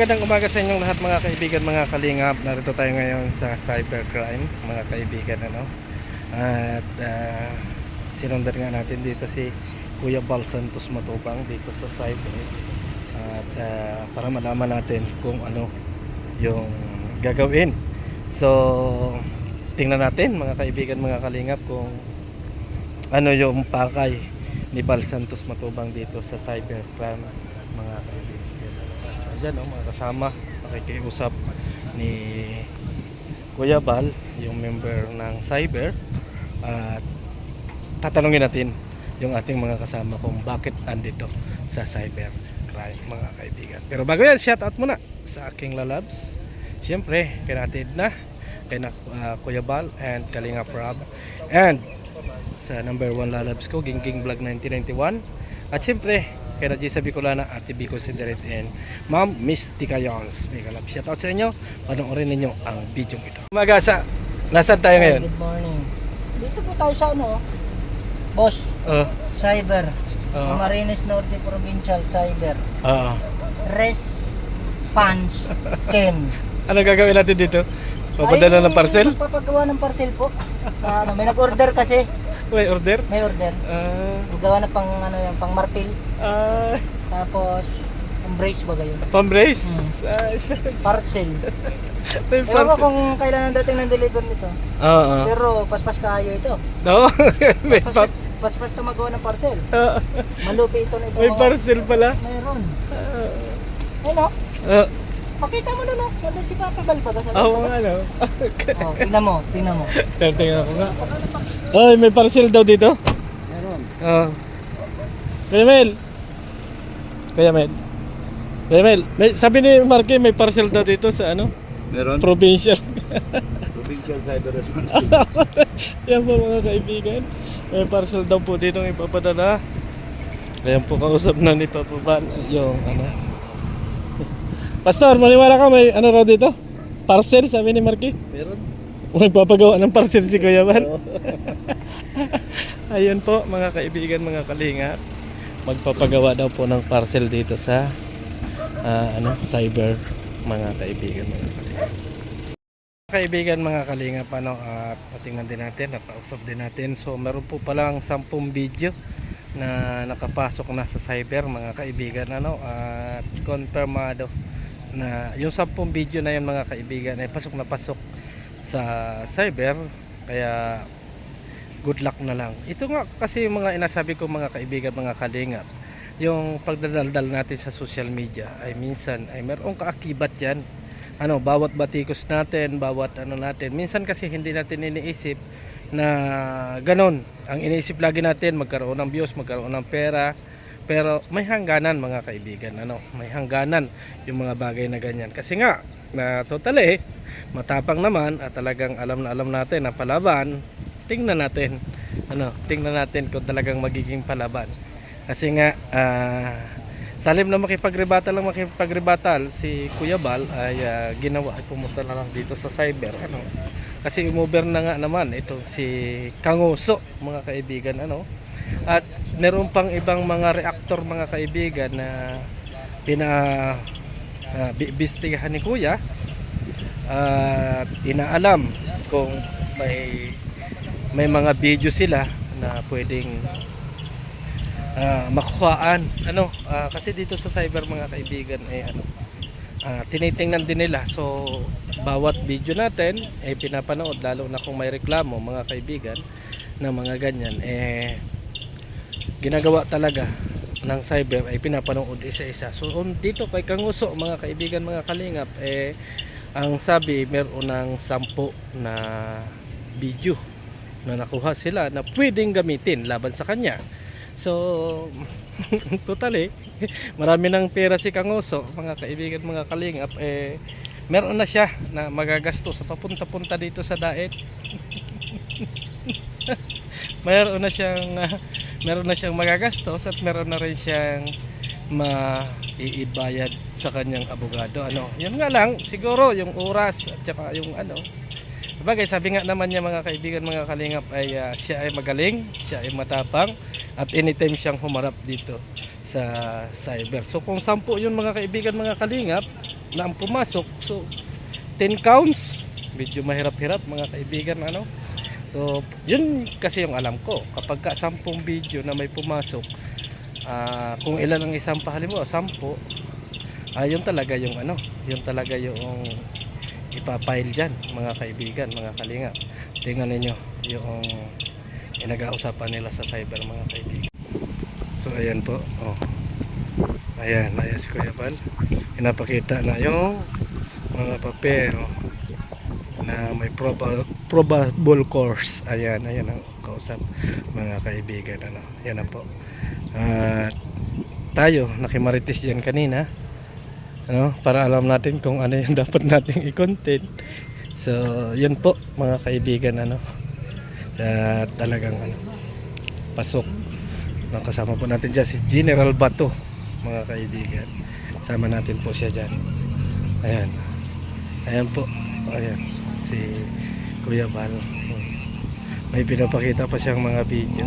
magandang umaga sa inyong lahat mga kaibigan, mga kalingap. Narito tayo ngayon sa cybercrime mga kaibigan, ano. At sinundan nga natin dito si Kuya Bal Santos Matubang dito sa cyber. At para malaman natin kung ano yung gagawin. So tingnan natin mga kaibigan, mga kalingap, kung ano yung pakay ni Bal Santos Matubang dito sa cybercrime mga kaibigan. Ayan mga kasama, nakikiusap ni Kuya Bal, yung member ng cyber. At tatanungin natin yung ating mga kasama kung bakit andito sa cybercrime mga kaibigan. Pero bago yan, shoutout muna sa aking lalabs. Siyempre, kinatid na kay Kuya Bal and Kalinga Prab, and sa number 1 lalabs ko, Gingging Vlog 1991. At siyempre kay Najisa Bicolana at TV Considerate and Ma'am Mystica Youngs. May kalap shoutout sa inyo. Panoorin ninyo ang video ito. Magasa, nasaan tayo ngayon? Good morning. Dito po tayo sa Boss, Cyber. Camarines Norte Provincial Cyber. Response Chem. Ano gagawin natin dito? Papadala ng parcel? Papagawa ng parcel po. Sa may nag-order kasi. May order? May order. Magawa na pang pang martil. Tapos pang-brace ba gayon? Pang-brace? Parcel. May Ewan ko kung kailan ang dating ng deliver nito. Pero paspas kayo ito. No? May Paspas to magawa ng parcel. Malupi ito na ito. May parcel pala? Mayroon. Ano? Pakita mo na no. Nandun si Papa Bal pa. Oo nga no. Tingnan mo. Tingnan ko nga. Ay, may parcel daw dito? Meron. Kuya Mel. Sabi ni Marky may parcel daw dito sa Meron? Provincial. Provincial Cyber Response. Yan po mga kaibigan. May parcel daw po dito ng ipapadala. Ayan po, kausap na ni Papa Bal yung Pastor, maniwala ka may raw dito? Parcel, sabi ni Marky. Meron? Magpapagawa ng parcel si Kuya Bal. Ayun po mga kaibigan, mga kalinga. Magpapagawa daw po ng parcel dito sa cyber mga kaibigan, mga kalinga. Kaibigan, mga kalinga, patingnan din natin, napausap din natin. So meron po palang 10 video na nakapasok na sa cyber mga kaibigan, at konfirmado na yung 10 video na yun mga kaibigan ay pasok na pasok sa cyber. Kaya good luck na lang. Ito nga kasi yung mga inasabi ko mga kaibigan, mga kalingap, yung pagdadaldal natin sa social media ay minsan ay merong kaakibat yan. Bawat batikos natin, bawat natin, minsan kasi hindi natin iniisip na ganon. Ang iniisip lagi natin magkaroon ng views, magkaroon ng pera, pero may hangganan mga kaibigan, may hangganan yung mga bagay na ganyan. Kasi nga na totally matapang naman at talagang alam na alam natin na palaban. Tingnan natin kung talagang magiging palaban. Kasi nga salim na makipagrebatal si Kuya Bal ay ginawa ay pumunta na lang dito sa cyber, kasi umover na nga naman ito si Kanguso mga kaibigan, at meron pang ibang mga reactor mga kaibigan na bistigahan ni Kuya, at inaalam kung may mga video sila na pwedeng makuhaan, kasi dito sa cyber mga kaibigan ay tinitingnan din nila. So bawat video natin ay pinapanood, lalo na kung may reklamo mga kaibigan na mga ganyan, ginagawa talaga ng cyber ay pinapanood isa-isa. So dito kay Kanguso mga kaibigan, mga kalingap, ang sabi meron ng 10 na video na nakuha sila na pwedeng gamitin laban sa kanya. So totally marami ng pera si Kanguso mga kaibigan, mga kalingap, meron na siya na magagasto sa papunta-punta dito sa Daet. meron na siyang magagastos, at meron na rin siyang maiibayad sa kanyang abogado. Yun nga lang siguro yung oras at saka yung Bagay, sabi nga naman niya mga kaibigan, mga kalingap, ay siya ay magaling, siya ay matapang, at anytime siyang humarap dito sa cyber. So kung 10 yun mga kaibigan, mga kalingap, na ang pumasok. So 10 counts, medyo mahirap-hirap mga kaibigan, ano. So yun kasi yung alam ko, kapag ka 10 video na may pumasok, kung ilan ang isang halimbawa 10, yun talaga yung ano, yun talaga yung ipapile dyan mga kaibigan, mga kalingap. Tingnan ninyo yung inag-ausapan nila sa cyber mga kaibigan. So ayan po, ayan si Kuya Bal, pinapakita na yung mga papel na may probable course. Ayan ang kausap mga kaibigan, ano. Yan na po. Tayo nakimarites diyan kanina, ano, para alam natin kung ano yung dapat nating i-content. So yun po mga kaibigan, ano. Talagang ano, pasok. Kasama po natin dyan si General Bato mga kaibigan. Sama natin po siya dyan. Ayan po. Ayan si Kuya Bal. May pinapakita pa siyang mga video.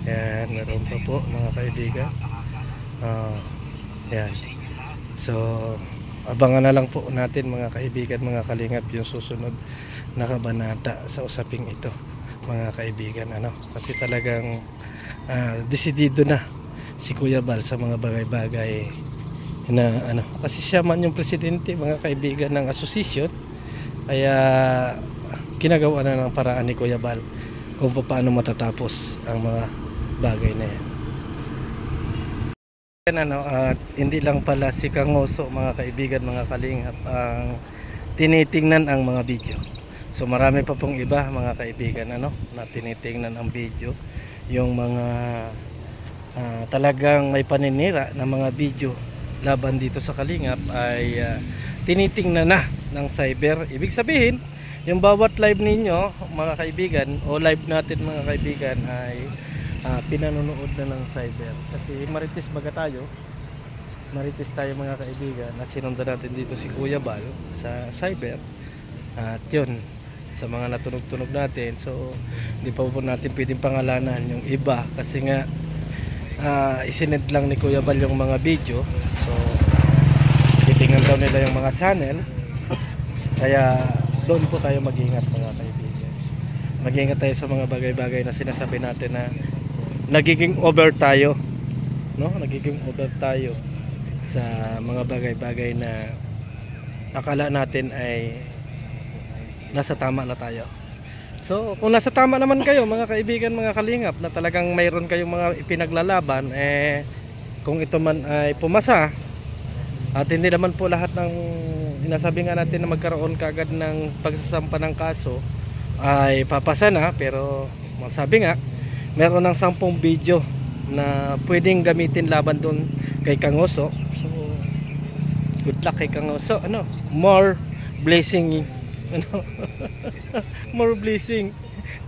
Ayan, meron pa po mga kaibigan. Ayan. So abangan na lang po natin mga kaibigan, mga kalingap, yung susunod na kabanata sa usaping ito mga kaibigan, ano. Kasi talagang desidido na si Kuya Bal sa mga bagay-bagay na ano, kasi siya man yung presidente mga kaibigan ng asosasyon, kaya ginagawa na ng paraan ni Kuya Bal kung paano matatapos ang mga bagay na yan. Ano, hindi lang pala si Kangoso mga kaibigan, mga kalingap, ang tinitingnan ang mga video. So marami pa pong iba mga kaibigan, ano, na tinitingnan ang video. Yung mga talagang may paninira na mga video laban dito sa kalingap ay tinitingnan na ng cyber. Ibig sabihin, yung bawat live ninyo mga kaibigan, o live natin mga kaibigan, ay pinanonood na ng cyber. Kasi marites baga tayo, marites tayo mga kaibigan, at sinundan natin dito si Kuya Bal sa cyber. At yun, sa mga natunog-tunog natin, so hindi pa po natin pwedeng pangalanan yung iba kasi nga isinend lang ni Kuya Bal yung mga video. So titingnan daw nila yung mga channel, kaya doon po tayo mag-ingat mga kaibigan. Mag-ingat tayo sa mga bagay-bagay na sinasabi natin na nagiging over tayo, no? Nagiging over tayo sa mga bagay-bagay na akala natin ay nasa tama na tayo. So kung nasa tama naman kayo mga kaibigan, mga kalingap, na talagang mayroon kayong mga ipinaglalaban, kung ito man ay pumasa, at hindi naman po lahat ng inasabi nga natin na magkaroon kaagad ng pagsasampa ng kaso ay papasa na, pero sabi nga meron ng 10 video na pwedeng gamitin laban doon kay Kangoso. So good luck kay Kangoso, ano, more blessing, ano, more blessing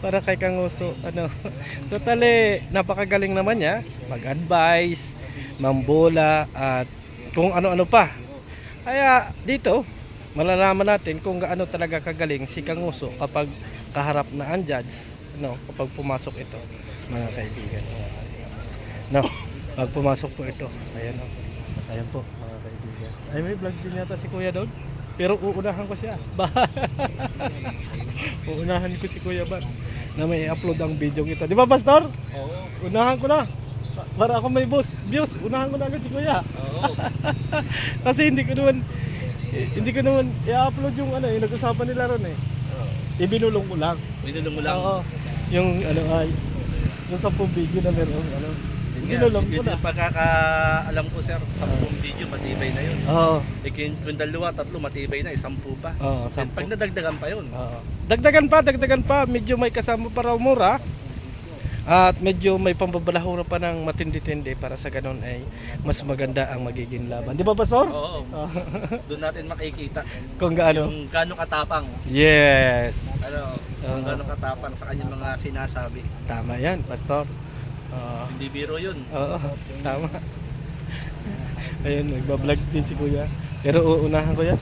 para kay Kangoso, ano. Totally napakagaling naman niya mag-advise, mambola, at kung ano-ano pa. Kaya dito malalaman natin kung gaano talaga kagaling si Kangoso kapag kaharap na ang judge, no, kapag pumasok ito mga kaibigan, no, pag pumasok po ito, ayan, no. Ayan po mga kaibigan, ay may vlog din yata si Kuya doon, pero uunahan ko siya. Uunahan ko si Kuya Bal na may upload ang video ito, di ba Pastor? Oo. Unahan ko na para ako may views, unahan ko na agad si Kuya. Oo. Kasi hindi ko naman i-upload yung ano, yung nag-usapan nila ron eh. Ibinulong ko lang. Binulong mo lang? Oo. Yung ano ay, yung 10 video na meron, ano. Binulong ko na. Yung pagkakaalam ko sir, 10 video matibay na yun. Oo. Kung 2, 3 matibay na, 10 pa. Oo, 10. Pag nadagdagan pa yun. Oo. Dagdagan pa, medyo may kasama pa raw mura. At medyo may pambabalahura pa ng matindi-tindi para sa ganun ay mas maganda ang magiging laban. Di ba, Pastor? Oo. Doon natin makikita Kung gaano. kung gaano katapang. Yes. Ano, kung gaano katapang sa kanyang mga sinasabi. Tama yan, Pastor. Hindi biro yun. Oo, tama. Ayun, nagbablog din si Kuya. Pero uunahan ko yan.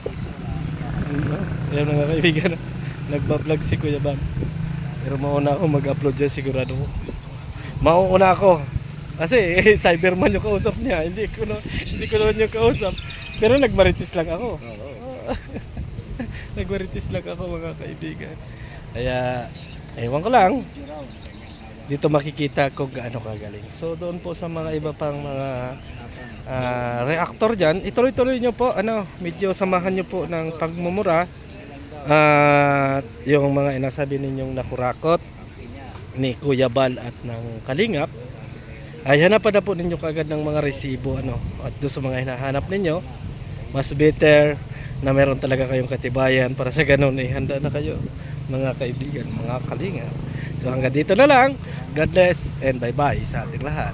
Ayun mga kaibigan, nagbablog si Kuya Bal. Pero mauna ako mag-upload dyan, sigurado ko. Mauuna ako. Kasi cyberman yung kausap niya. Hindi ko naman yung kausap. Pero nagmarites lang ako. Oo. Nagmarites lang ako mga kaibigan. Kaya, ewan ko lang. Dito makikita kung gaano kagaling. So doon po sa mga iba pang mga reactor dyan, ituloy-tuloy nyo po, medyo samahan nyo po ng pagmumura. At yung mga inasabi ninyong nakurakot ni Kuya Bal at ng Kalingap, ay hanapan na po ninyo kagad ng mga resibo at doon sa mga hinahanap ninyo, mas better na meron talaga kayong katibayan para sa ganun ay handa na kayo mga kaibigan, mga Kalingap. So hanggang dito na lang. God bless and bye bye sa ating lahat.